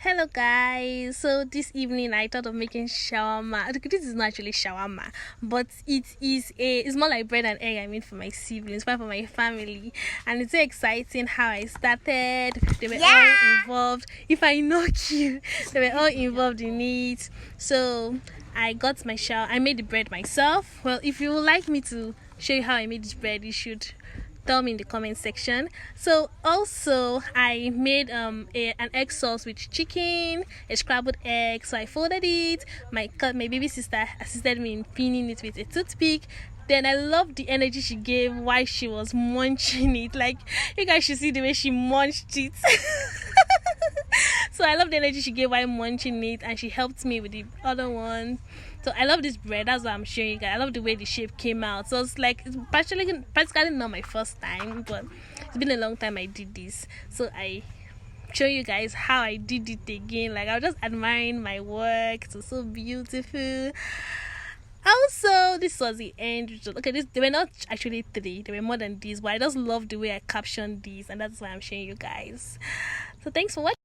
Hello guys, so this evening I thought of making shawarma. Okay, this is not actually shawarma, but it's more like bread and egg I made for my siblings, but for my family. And it's so exciting how I started. They were all involved. If I knock you, they were all involved in it. So I got my I made the bread myself. Well, if you would like me to show you how I made this bread, you should tell me in the comment section. So also I made an egg sauce with chicken, a scrambled egg. So I folded it. My baby sister assisted me in pinning it with a toothpick. Then I loved the energy she gave while she was munching it. Like, you guys should see the way she munched it. So I love the energy she gave while munching it, and she helped me with the other one. So I love this bread. That's what I'm showing you guys. I love the way the shape came out. So it's like, it's practically not my first time, but it's been a long time I did this. So I show you guys how I did it again. Like, I was just admiring my work. It was so beautiful. Also, this was the end result. Okay, they were not actually 3, they were more than these, but I just love the way I captioned these, and that's why I'm showing you guys. So thanks for watching.